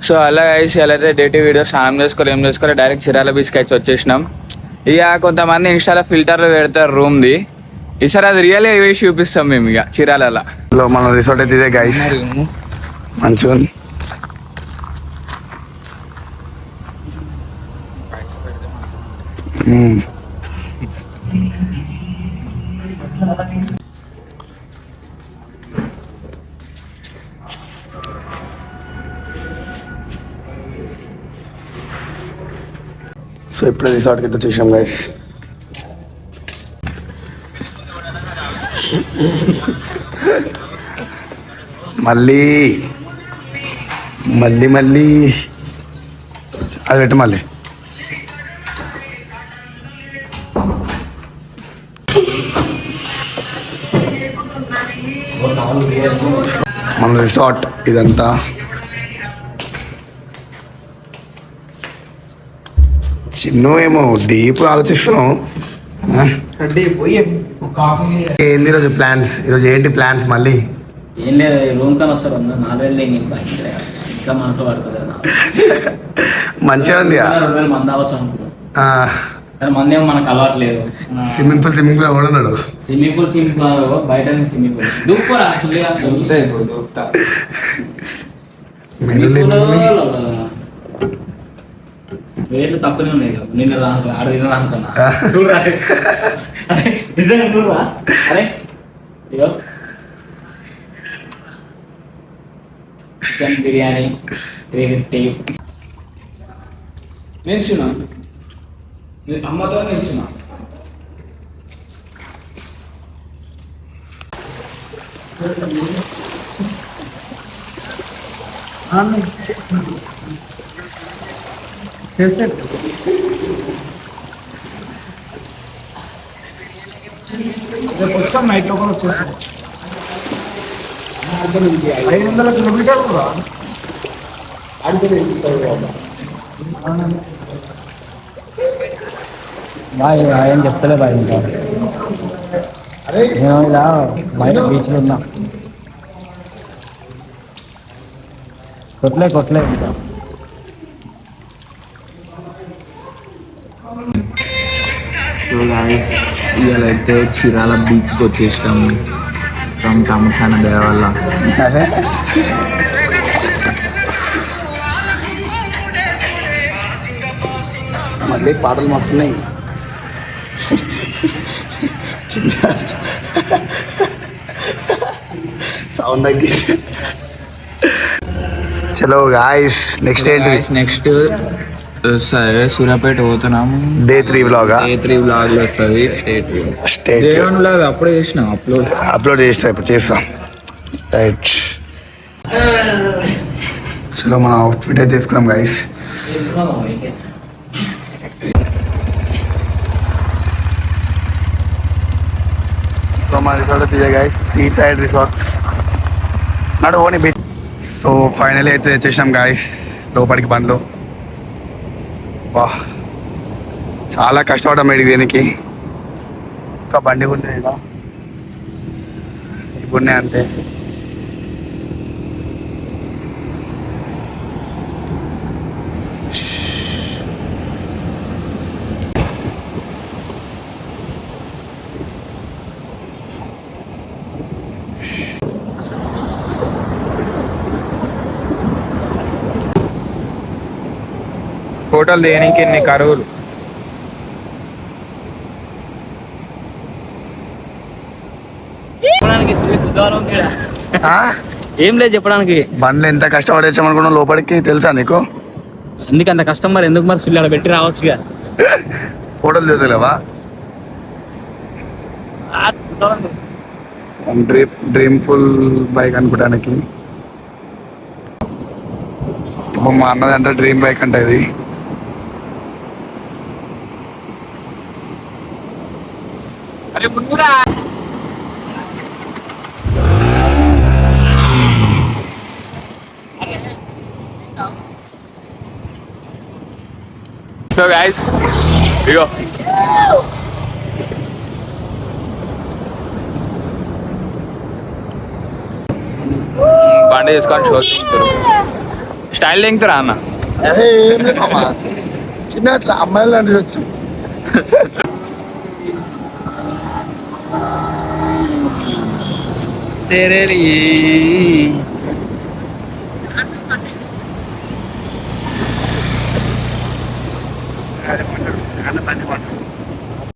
So అలా అయితే ఇలా అయితే Day2 వీడియో స్నానం చేసుకోవాలి ఏం చేసుకోవాలి డైరెక్ట్ చిరాల బీచ్కి అయితే వచ్చేసినాం. ఇక కొంతమంది ఇన్స్టాలో ఫిల్టర్లు పెడతారు రూమ్ది, ఈసారి అది రియల్ వేసి చూపిస్తాం మేము ఇక చిరాలలో. మన రిసార్ట్ అయితే ఇదే గైస్, మంచిగా ఉంది. సో ఇప్పుడే రిసార్ట్కి అయితే వచ్చేసాం గైస్. మళ్ళీ మళ్ళీ మళ్ళీ అది పెట్టు మళ్ళీ. మన రిసార్ట్ ఇదంతా చిన్న ఏమో డీప్ ఆలోచిస్తున్నాం. ఏంది ఈరోజు ప్లాన్స్? ఈరోజు ఏంటి ప్లాన్స్? మళ్ళీ ఏం లేదు, రూమ్ కానీ వస్తారు 4,000 ఇంకా మనసులో పడుతుంది. మంచిగా ఉంది. 2,000 మంది అవ్వచ్చు అనుకుంటున్నాం, మంది ఏమో మనకు అలవాట్లేదు. స్విమ్మింగ్ పూల్ కూడా ఉన్నాడు. స్విమ్మింగ్ పూల్ బయట స్విమ్మింగ్ పూల్ దూకురా ఇప్పుడు దూకుతా. రేట్లు తక్కువనే ఉన్నాయి. నిన్న ఆడ తినదానుకున్నా చూడరా, నిజంగా చూడరా. అరే ఇగో చికెన్ బిర్యానీ 350. నిల్చున్నా అమ్మతో నిల్చున్నా. వస్తాం నైట్ లో కూడా వచ్చేస్తాం. 500 కిలోమీటర్లు బాయ్ ఏం చెప్తలే బాయ్. ఇంకా నేను ఇలా బయట బీచ్లో ఉన్నా, కొట్లే ఇంకా. ఇవాళ అయితే చీరాల బీచ్కి వచ్చేసినాము టమసాన దయ వల్ల. మళ్ళీ పాటలు మస్తున్నాయి. సౌండ్ తగ్గి. చలో గాయస్, నెక్స్ట్ ఏంటి? నెక్స్ట్ సరే సూర్యాపేట పోతున్నాము. Day3 వ్లాగ్ లో వస్తుంది. Day1 వ్లాగ్ అప్పుడే చేసినాం, అప్లోడ్ చేస్తా, ఇప్పుడు చేస్తాం. రైట్, చలో మన అవుట్ఫిట్ అయితే తీసుకున్నాం గైస్. సో మన రిసార్ట్ అయితే గైస్, సీ సైడ్ రిసార్ట్స్ నాడు ఓని బీచ్. సో ఫైనల్ అయితే వచ్చేసాం గాయస్ లోపలికి బండ్లో. వా చాలా కష్టపడ్డాం మేడికి దీనికి. ఇంకా బండి కూడా లేదా, ఇప్పుడునే అంతే. హోటల్ దేనికి ఎన్ని కరువులు. ఏం లేదు చెప్పడానికి. బండ్లు ఎంత కష్టపడి వచ్చామనుకున్నాం లోపలికి, తెలుసా నీకు? ఎందుకంత కష్టం మరి, ఎందుకు మరి సుల్లి పెట్టి రావచ్చుగా. ఫోటోలు తీసలేవా? డ్రీమ్ ఫుల్ బైక్ అనుకోవడానికి. మా అన్నది అంటే డ్రీమ్ బైక్ అంటే ఇది. So guys, ఇగో బండి తీసుకొని షో. స్టైల్ దింకురా అన్న. అరే ఏం లేదు మామ, చిన్న అట్లా అమ్మాయిలు అంటే వచ్చు. తెరేరి